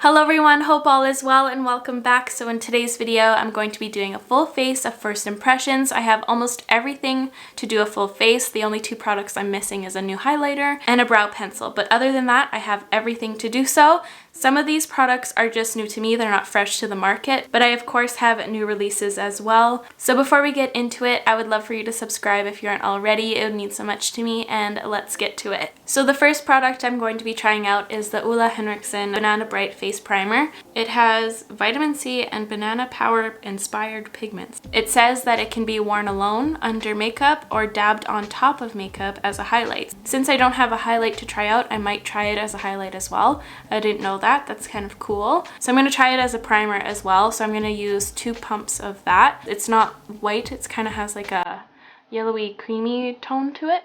Hello everyone, hope all is well and welcome back. So in today's video, I'm going to be doing a full face of first impressions. I have almost everything to do a full face. The only two products I'm missing is a new highlighter and a brow pencil. But other than that, I have everything to do so. Some of these products are just new to me. They're not fresh to the market, but I of course have new releases as well. So before we get into it, I would love for you to subscribe if you aren't already. It would mean so much to me, and let's get to it. So the first product I'm going to be trying out is the Ole Henriksen Banana Bright Face Primer. It has vitamin C and banana power inspired pigments. It says that it can be worn alone, under makeup, or dabbed on top of makeup as a highlight. Since I don't have a highlight to try out, I might try it as a highlight as well. I didn't know that. That's kind of cool. So I'm going to try it as a primer as well. So I'm going to use 2 pumps of that. It's not white. It kind of has like a yellowy creamy tone to it.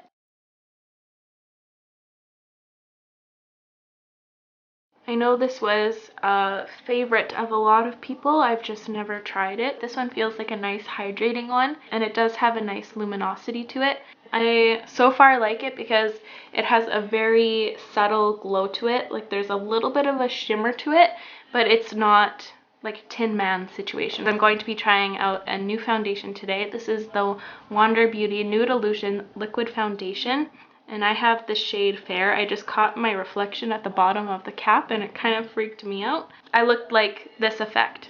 I know this was a favorite of a lot of people. I've just never tried it. This one feels like a nice hydrating one, and it does have a nice luminosity to it. I so far like it because it has a very subtle glow to it. Like there's a little bit of a shimmer to it, but it's not like a Tin Man situation. I'm going to be trying out a new foundation today. This is the Wander Beauty Nude Illusion Liquid Foundation. And I have the shade Fair. I just caught my reflection at the bottom of the cap and it kind of freaked me out. I looked like this effect.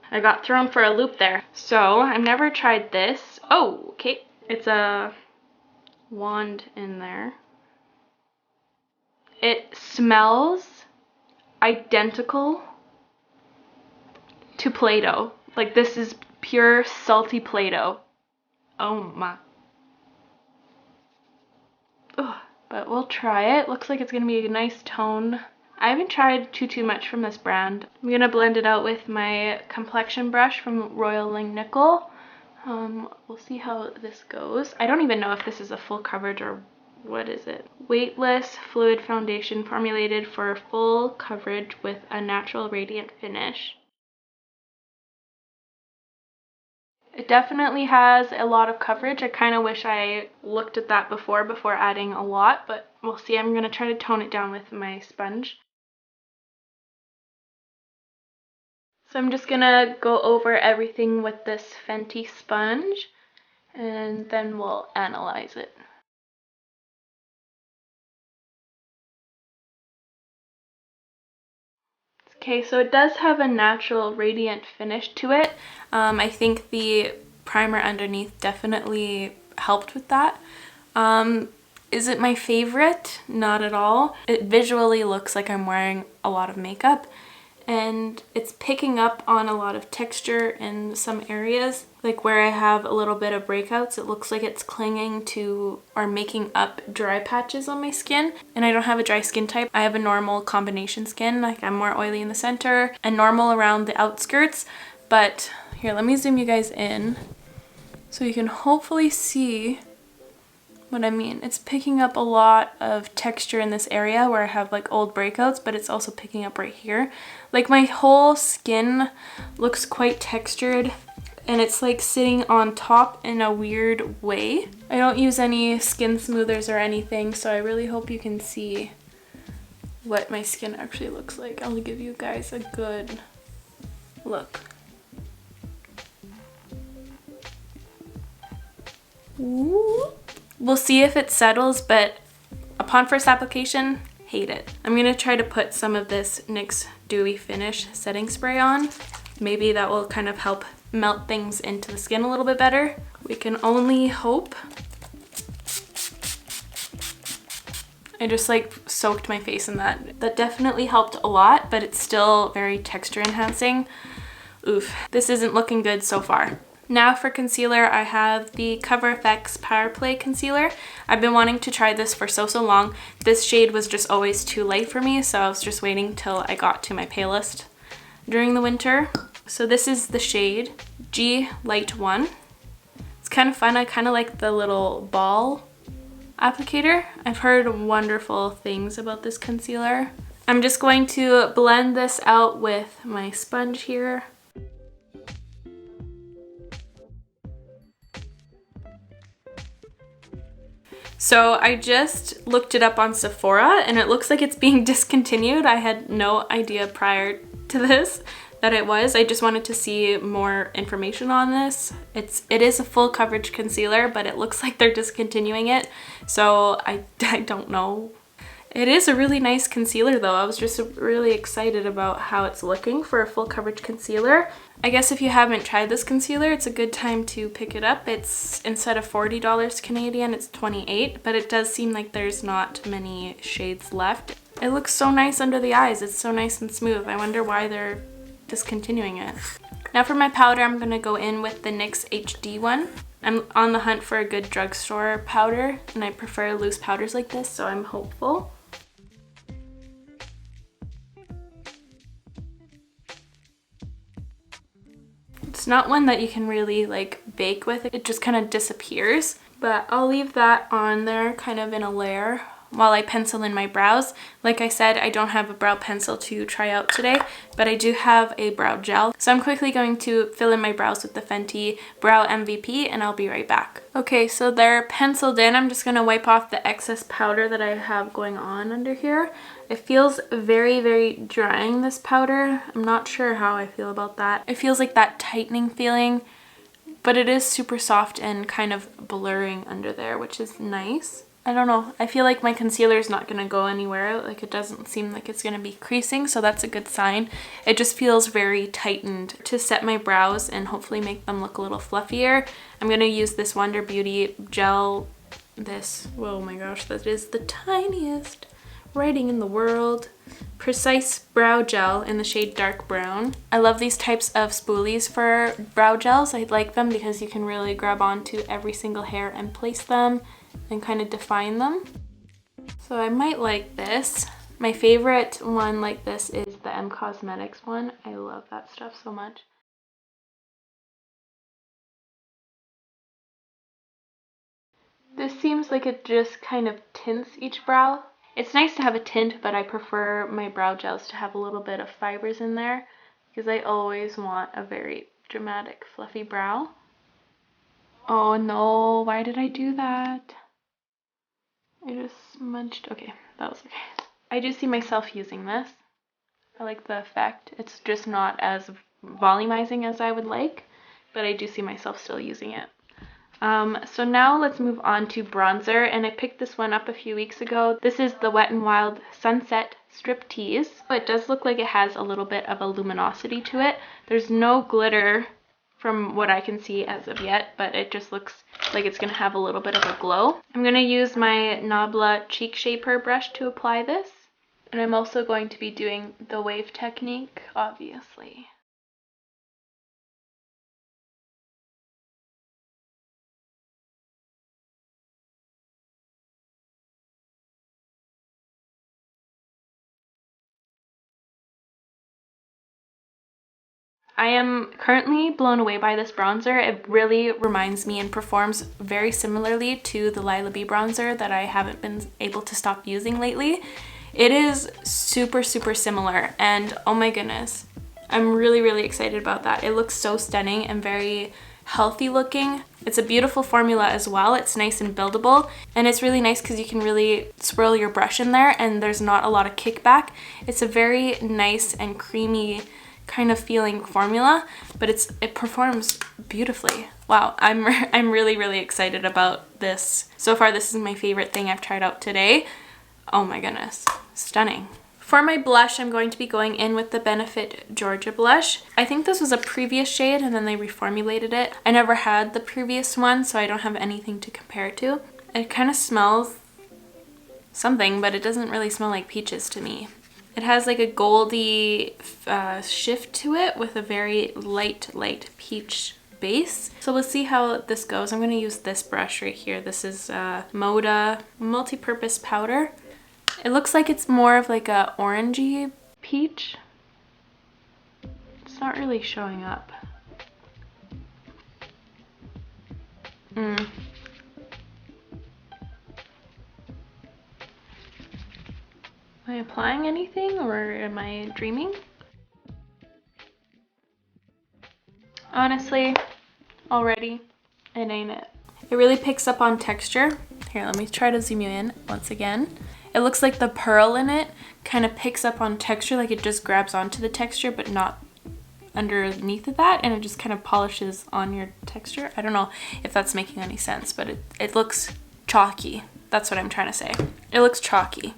I got thrown for a loop there. So I've never tried this. Oh, okay. It's a wand in there. It smells identical to Play-Doh. Like this is pure salty Play-Doh. Oh my. Ugh. But we'll try it. Looks like it's gonna be a nice tone. I haven't tried too much from this brand. I'm gonna blend it out with my complexion brush from Royal Langnickel. We'll see how this goes. I don't even know if this is a full coverage or what is it. Weightless fluid foundation formulated for full coverage with a natural radiant finish. It definitely has a lot of coverage. I kind of wish I looked at that before adding a lot, but we'll see. I'm going to try to tone it down with my sponge. So I'm just going to go over everything with this Fenty sponge, and then we'll analyze it. Okay, so it does have a natural radiant finish to it. I think the primer underneath definitely helped with that. Is it my favorite? Not at all. It visually looks like I'm wearing a lot of makeup, and it's picking up on a lot of texture in some areas. Like where I have a little bit of breakouts, it looks like it's clinging to or making up dry patches on my skin. And I don't have a dry skin type. I have a normal combination skin. Like I'm more oily in the center and normal around the outskirts. But here, let me zoom you guys in so you can hopefully see what I mean. It's picking up a lot of texture in this area where I have like old breakouts, but it's also picking up right here. Like my whole skin looks quite textured, and it's like sitting on top in a weird way. I don't use any skin smoothers or anything, so I really hope you can see what my skin actually looks like. I'll give you guys a good look. Ooh. We'll see if it settles, but upon first application, hate it. I'm gonna try to put some of this NYX Dewy Finish setting spray on. Maybe that will kind of help melt things into the skin a little bit better. We can only hope. I just like soaked my face in that. That definitely helped a lot, but it's still very texture enhancing. Oof, this isn't looking good so far. Now for concealer, I have the CoverFX Power Play Concealer. I've been wanting to try this for so long. This shade was just always too light for me, so I was just waiting till I got to my palest during the winter. So this is the shade G Light 1. It's kind of fun. I kind of like the little ball applicator. I've heard wonderful things about this concealer. I'm just going to blend this out with my sponge here. So I just looked it up on Sephora and it looks like it's being discontinued. I had no idea prior to this that it was. I just wanted to see more information on this. It is a full coverage concealer, but it looks like they're discontinuing it. So I don't know. It is a really nice concealer though. I was just really excited about how it's looking for a full coverage concealer. I guess if you haven't tried this concealer, it's a good time to pick it up. It's, instead of $40 Canadian, it's $28, but it does seem like there's not many shades left. It looks so nice under the eyes. It's so nice and smooth. I wonder why they're discontinuing it. Now for my powder, I'm gonna go in with the NYX HD one. I'm on the hunt for a good drugstore powder, and I prefer loose powders like this, so I'm hopeful. It's not one that you can really like bake with. It just kind of disappears, but I'll leave that on there kind of in a layer while I pencil in my brows. Like I said, I don't have a brow pencil to try out today, but I do have a brow gel. So I'm quickly going to fill in my brows with the Fenty Brow MVP and I'll be right back. Okay, so they're penciled in. I'm just gonna wipe off the excess powder that I have going on under here. It feels very, very drying, this powder. I'm not sure how I feel about that. It feels like that tightening feeling, but it is super soft and kind of blurring under there, which is nice. I don't know. I feel like my concealer is not going to go anywhere. Like, it doesn't seem like it's going to be creasing, so that's a good sign. It just feels very tightened. To set my brows and hopefully make them look a little fluffier, I'm going to use this Wonder Beauty gel. Oh my gosh, that is the tiniest writing in the world. Precise Brow Gel in the shade Dark Brown. I love these types of spoolies for brow gels. I like them because you can really grab onto every single hair and place them and kind of define them. So I might like this. My favorite one like this is the M Cosmetics one. I love that stuff so much. This seems like it just kind of tints each brow. It's nice to have a tint, but I prefer my brow gels to have a little bit of fibers in there because I always want a very dramatic, fluffy brow. Oh no, why did I do that? I just smudged. Okay, that was okay. I do see myself using this. I like the effect. It's just not as volumizing as I would like, but I do see myself still using it. So now let's move on to bronzer, and I picked this one up a few weeks ago. This is the Wet n Wild Sunset Striptease. It does look like it has a little bit of a luminosity to it. There's no glitter from what I can see as of yet, but it just looks like it's going to have a little bit of a glow. I'm going to use my Nabla Cheek Shaper brush to apply this, and I'm also going to be doing the wave technique, obviously. I am currently blown away by this bronzer. It really reminds me and performs very similarly to the Lila B bronzer that I haven't been able to stop using lately. It is super, super similar, and oh my goodness, I'm really, really excited about that. It looks so stunning and very healthy looking. It's a beautiful formula as well. It's nice and buildable, and it's really nice because you can really swirl your brush in there and there's not a lot of kickback. It's a very nice and creamy kind of feeling formula, but it performs beautifully. Wow, I'm really, really excited about this. So far, this is my favorite thing I've tried out today. Oh my goodness, stunning. For my blush, I'm going to be going in with the Benefit Georgia blush. I think this was a previous shade and then they reformulated it. I never had the previous one, so I don't have anything to compare it to. It kind of smells something, but it doesn't really smell like peaches to me. It has like a goldy shift to it with a very light peach base. So we'll see how this goes. I'm going to use this brush right here. This is Moda multi-purpose powder. It looks like it's more of like a orangey peach. It's not really showing up. Am I applying anything or am I dreaming? Honestly, already, it ain't it. It really picks up on texture. Here, let me try to zoom you in once again. It looks like the pearl in it kind of picks up on texture, like it just grabs onto the texture, but not underneath of that, and it just kind of polishes on your texture. I don't know if that's making any sense, but it looks chalky. That's what I'm trying to say. It looks chalky.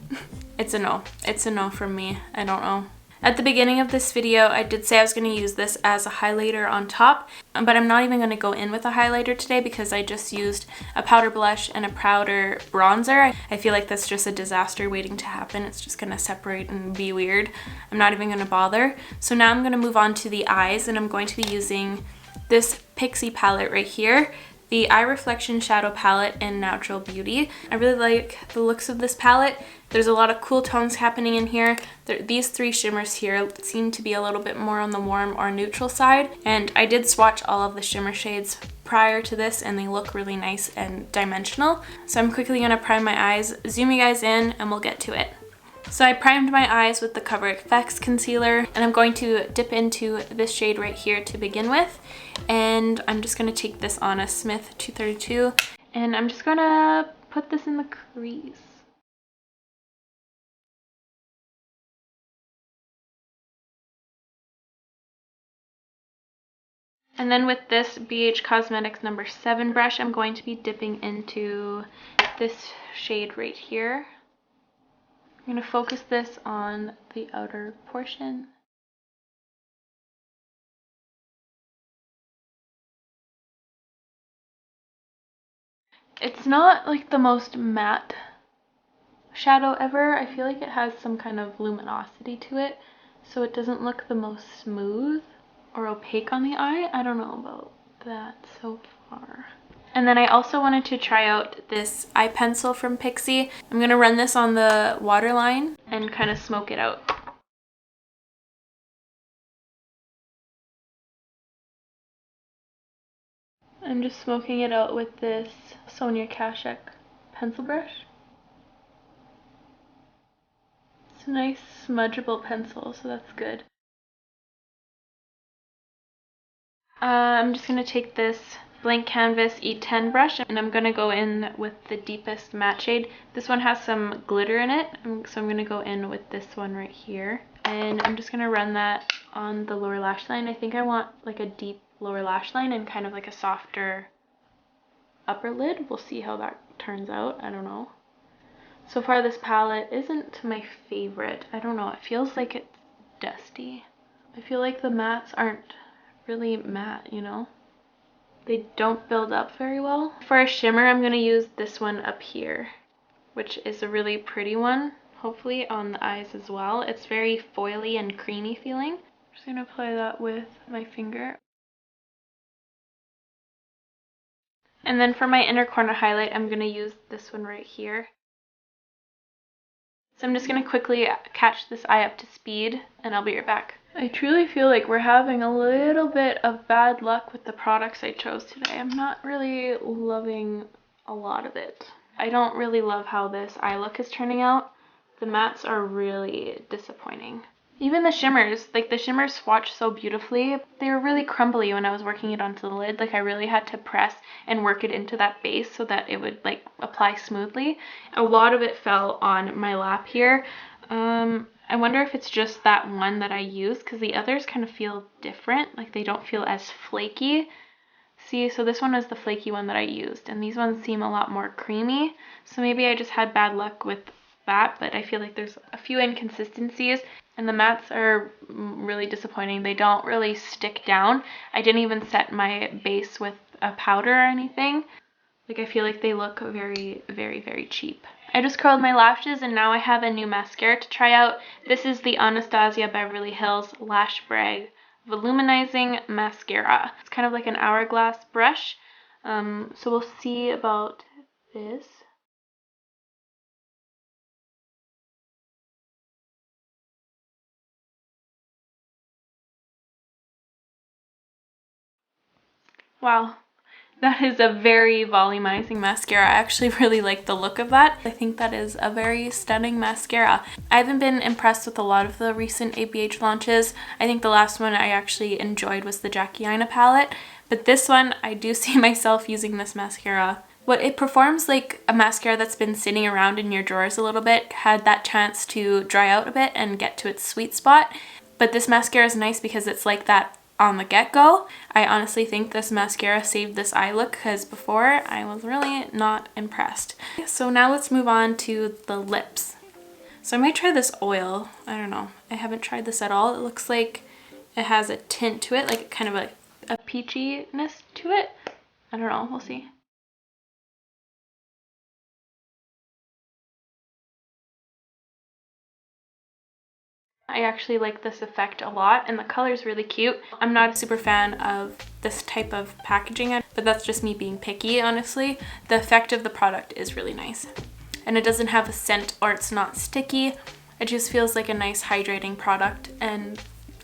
It's a no. It's a no from me. I don't know. At the beginning of this video, I did say I was going to use this as a highlighter on top, but I'm not even going to go in with a highlighter today because I just used a powder blush and a powder bronzer. I feel like that's just a disaster waiting to happen. It's just going to separate and be weird. I'm not even going to bother. So now I'm going to move on to the eyes, and I'm going to be using this Pixie palette right here, the Eye Reflection Shadow Palette in Natural Beauty. I really like the looks of this palette. There's a lot of cool tones happening in here. These three shimmers here seem to be a little bit more on the warm or neutral side, and I did swatch all of the shimmer shades prior to this, and they look really nice and dimensional. So I'm quickly gonna prime my eyes, zoom you guys in, and we'll get to it. So I primed my eyes with the JULIACFX concealer, and I'm going to dip into this shade right here to begin with. And I'm just going to take this on a Smith 232, and I'm just going to put this in the crease. And then with this BH Cosmetics number 7 brush, I'm going to be dipping into this shade right here. I'm going to focus this on the outer portion. It's not like the most matte shadow ever. I feel like it has some kind of luminosity to it, so it doesn't look the most smooth or opaque on the eye. I don't know about that so far. And then I also wanted to try out this eye pencil from Pixie. I'm going to run this on the waterline and kind of smoke it out. I'm just smoking it out with this Sonia Kashuk pencil brush. It's a nice smudgeable pencil, so that's good. I'm just going to take this blank canvas E10 brush, and I'm going to go in with the deepest matte shade. This one has some glitter in it, so I'm going to go in with this one right here. And I'm just going to run that on the lower lash line. I think I want like a deep lower lash line and kind of like a softer upper lid. We'll see how that turns out. I don't know. So far this palette isn't my favorite. I don't know. It feels like it's dusty. I feel like the mattes aren't really matte, you know? They don't build up very well. For a shimmer, I'm going to use this one up here, which is a really pretty one, hopefully on the eyes as well. It's very foily and creamy feeling. I'm just going to apply that with my finger. And then for my inner corner highlight, I'm going to use this one right here. So I'm just going to quickly catch this eye up to speed, and I'll be right back. I truly feel like we're having a little bit of bad luck with the products I chose today. I'm not really loving a lot of it. I don't really love how this eye look is turning out. The mattes are really disappointing. Even the shimmers, like the shimmers swatch so beautifully. They were really crumbly when I was working it onto the lid. Like I really had to press and work it into that base so that it would like apply smoothly. A lot of it fell on my lap here. I wonder if it's just that one that I use, because the others kind of feel different. Like they don't feel as flaky. See, so this one is the flaky one that I used, and these ones seem a lot more creamy. So maybe I just had bad luck with that, but I feel like there's a few inconsistencies, and the mattes are really disappointing. They don't really stick down. I didn't even set my base with a powder or anything. Like I feel like they look very, very, very cheap. I just curled my lashes, and now I have a new mascara to try out. This is the Anastasia Beverly Hills Lash Brag Voluminizing Mascara. It's kind of like an hourglass brush. So we'll see about this. Wow. That is a very volumizing mascara. I actually really like the look of that. I think that is a very stunning mascara. I haven't been impressed with a lot of the recent ABH launches. I think the last one I actually enjoyed was the Jackie Aina palette. But this one, I do see myself using this mascara It performs like a mascara that's been sitting around in your drawers a little bit, had that chance to dry out a bit and get to its sweet spot. But this mascara is nice because it's like that on the get-go. I honestly think this mascara saved this eye look because before I was really not impressed. So now let's move on to the lips. So I might try this oil. I don't know. I haven't tried this at all. It looks like it has a tint to it, like kind of a peachiness to it. I don't know. We'll see. I actually like this effect a lot and the color is really cute. I'm not a super fan of this type of packaging, but that's just me being picky, honestly. The effect of the product is really nice. And it doesn't have a scent or it's not sticky. It just feels like a nice hydrating product and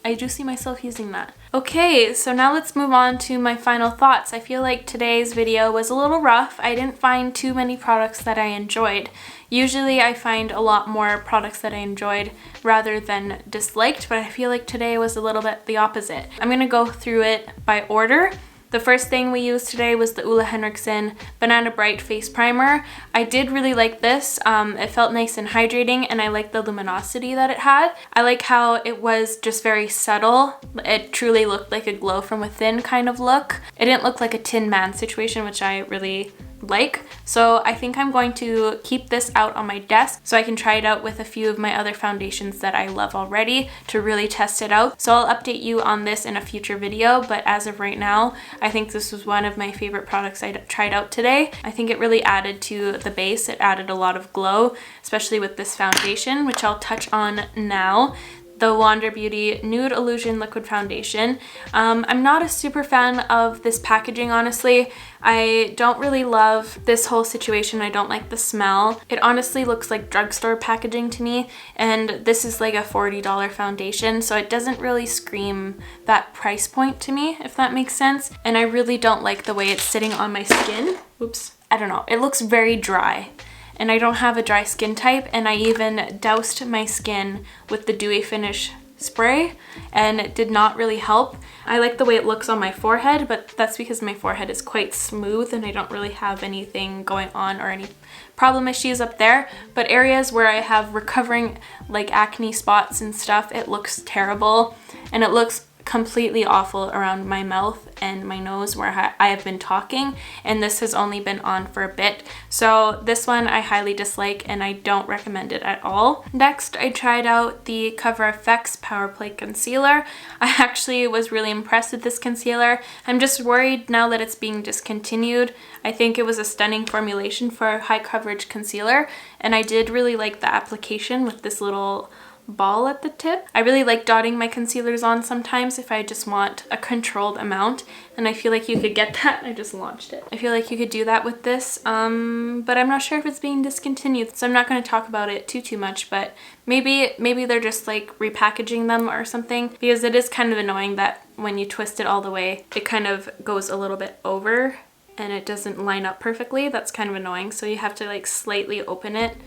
I do see myself using that. Okay, so now let's move on to my final thoughts. I feel like today's video was a little rough. I didn't find too many products that I enjoyed. Usually I find a lot more products that I enjoyed rather than disliked, but I feel like today was a little bit the opposite. I'm gonna go through it by order. The first thing we used today was the Ole Henriksen Banana Bright Face Primer. I did really like this. It felt nice and hydrating and I like the luminosity that it had. I like how it was just very subtle. It truly looked like a glow from within kind of look. It didn't look like a Tin Man situation, which I really like. So I think I'm going to keep this out on my desk so I can try it out with a few of my other foundations that I love already to really test it out. So I'll update you on this in a future video, but as of right now, I think this was one of my favorite products I tried out today. I think it really added to the base. It added a lot of glow, especially with this foundation, which I'll touch on now. The Wander Beauty Nude Illusion Liquid Foundation. I'm not a super fan of this packaging, honestly. I don't really love this whole situation. I don't like the smell. It honestly looks like drugstore packaging to me, and this is like a $40 foundation, so it doesn't really scream that price point to me, if that makes sense. And I really don't like the way it's sitting on my skin. Oops. I don't know. It looks very dry. And I don't have a dry skin type, and I even doused my skin with the Dewy Finish spray and it did not really help. I like the way it looks on my forehead, but that's because my forehead is quite smooth and I don't really have anything going on or any problem issues up there. But areas where I have recovering like acne spots and stuff, it looks terrible and it looks completely awful around my mouth and my nose where I have been talking, and this has only been on for a bit. So this one I highly dislike and I don't recommend it at all. Next, I tried out the CoverFX Power Play Concealer. I actually was really impressed with this concealer. I'm just worried now that it's being discontinued. I think it was a stunning formulation for a high coverage concealer, and I did really like the application with this little ball at the tip. I really like dotting my concealers on sometimes if I just want a controlled amount, and I feel like you could get that. I just launched it. I feel like you could do that with this, but I'm not sure if it's being discontinued, so I'm not going to talk about it too much, but maybe they're just like repackaging them or something, because it is kind of annoying that when you twist it all the way, it kind of goes a little bit over and it doesn't line up perfectly. That's kind of annoying, so you have to like slightly open it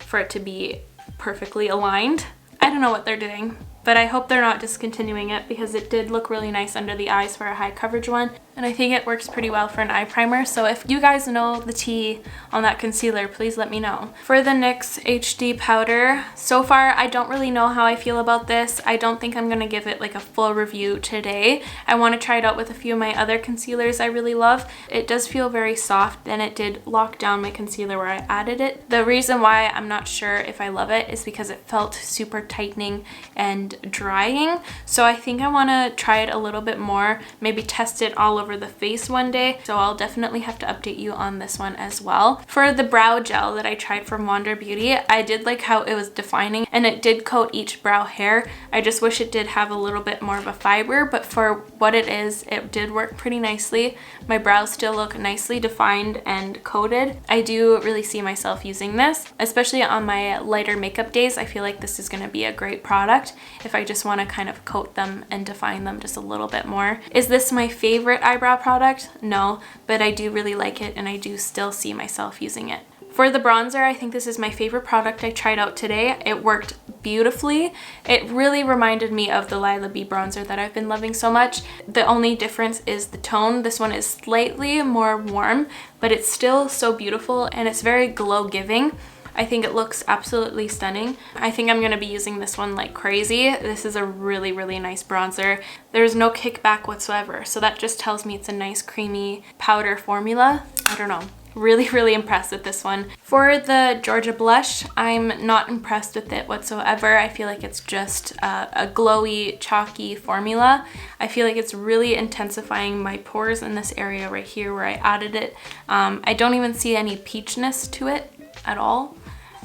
for it to be perfectly aligned. I don't know what they're doing, but I hope they're not discontinuing it because it did look really nice under the eyes for a high coverage one, and I think it works pretty well for an eye primer. So if you guys know the tea on that concealer, please let me know. For the NYX HD powder, so far I don't really know how I feel about this. I don't think I'm gonna give it like a full review today. I want to try it out with a few of my other concealers I really love. It does feel very soft and it did lock down my concealer where I added it. The reason why I'm not sure if I love it is because it felt super tightening and drying. So I think I want to try it a little bit more, maybe test it all over the face one day. So I'll definitely have to update you on this one as well. For the brow gel that I tried from Wander Beauty, I did like how it was defining and it did coat each brow hair. I just wish it did have a little bit more of a fiber, but for what it is, it did work pretty nicely. My brows still look nicely defined and coated. I do really see myself using this, especially on my lighter makeup days. I feel like this is going to be a great product if I just want to kind of coat them and define them just a little bit more. Is this my favorite eyebrow product? No, but I do really like it and I do still see myself using it. For the bronzer, I think this is my favorite product I tried out today. It worked beautifully. It really reminded me of the Lila B bronzer that I've been loving so much. The only difference is the tone. This one is slightly more warm, but it's still so beautiful and it's very glow giving. I think it looks absolutely stunning. I think I'm gonna be using this one like crazy. This is a really, really nice bronzer. There's no kickback whatsoever, so that just tells me it's a nice creamy powder formula. I don't know. Really, really impressed with this one. For the Georgia blush, I'm not impressed with it whatsoever. I feel like it's just a glowy, chalky formula. I feel like it's really intensifying my pores in this area right here where I added it. I don't even see any peachness to it at all.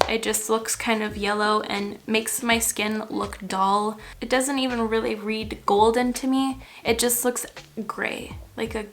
It just looks kind of yellow and makes my skin look dull. It doesn't even really read golden to me. It just looks gray, like a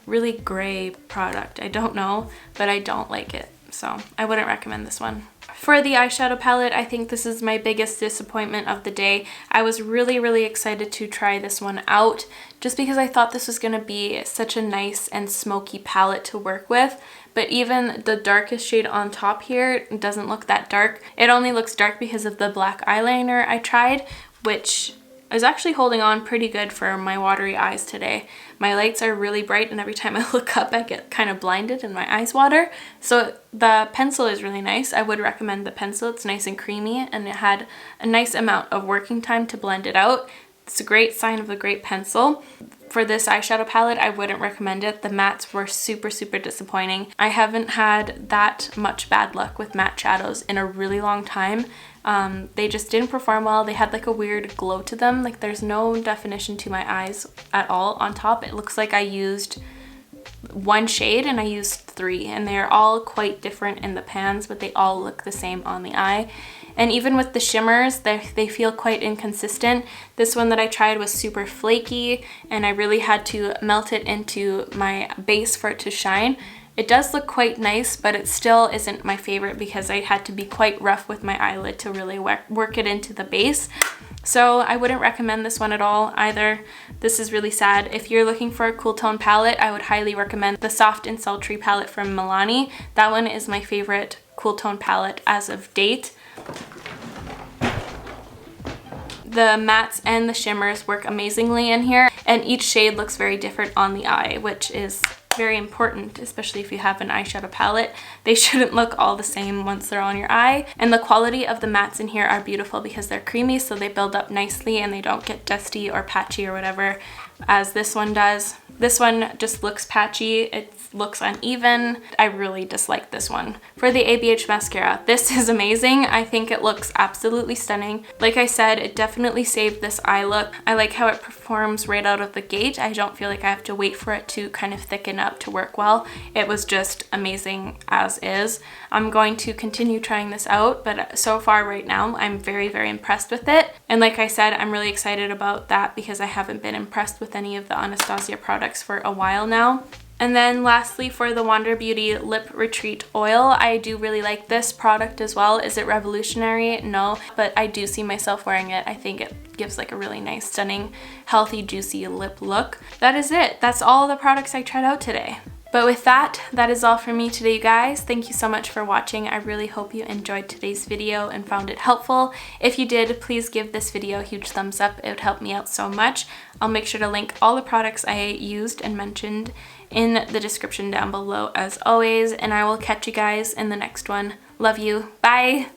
really gray product. I don't know, but I don't like it. So I wouldn't recommend this one. For the eyeshadow palette, I think this is my biggest disappointment of the day. I was really, really excited to try this one out just because I thought this was going to be such a nice and smoky palette to work with. But even the darkest shade on top here doesn't look that dark. It only looks dark because of the black eyeliner I tried, which is actually holding on pretty good for my watery eyes today. My lights are really bright and every time I look up I get kind of blinded and my eyes water. So the pencil is really nice. I would recommend the pencil. It's nice and creamy and it had a nice amount of working time to blend it out. It's a great sign of a great pencil. For this eyeshadow palette, I wouldn't recommend it. The mattes were super, super disappointing. I haven't had that much bad luck with matte shadows in a really long time. They just didn't perform well. They had like a weird glow to them. Like there's no definition to my eyes at all on top. It looks like I used one shade and I used 3 and they're all quite different in the pans, but they all look the same on the eye. And even with the shimmers, they feel quite inconsistent. This one that I tried was super flaky and I really had to melt it into my base for it to shine. It does look quite nice, but it still isn't my favorite because I had to be quite rough with my eyelid to really work it into the base. So I wouldn't recommend this one at all either. This is really sad. If you're looking for a cool tone palette, I would highly recommend the Soft and Sultry palette from Milani. That one is my favorite cool tone palette as of date. The mattes and the shimmers work amazingly in here, and each shade looks very different on the eye, which is very important, especially if you have an eyeshadow palette. They shouldn't look all the same once they're on your eye. And the quality of the mattes in here are beautiful because they're creamy, so they build up nicely and they don't get dusty or patchy or whatever as this one does. This one just looks patchy. It looks uneven. I really dislike this one. For the ABH mascara, this is amazing. I think it looks absolutely stunning. Like I said, it definitely saved this eye look. I like how it performs right out of the gate. I don't feel like I have to wait for it to kind of thicken up to work well. It was just amazing as is. I'm going to continue trying this out, but so far right now, I'm very, very impressed with it. And like I said, I'm really excited about that because I haven't been impressed with any of the Anastasia products for a while now. And then lastly, for the Wander Beauty Lip Retreat Oil, I do really like this product as well. Is it revolutionary? No, but I do see myself wearing it. I think it gives like a really nice, stunning, healthy, juicy lip look. That is it. That's all the products I tried out today. But with that, that is all for me today, you guys. Thank you so much for watching. I really hope you enjoyed today's video and found it helpful. If you did, please give this video a huge thumbs up. It would help me out so much. I'll make sure to link all the products I used and mentioned in the description down below as always, and I will catch you guys in the next one. Love you. Bye!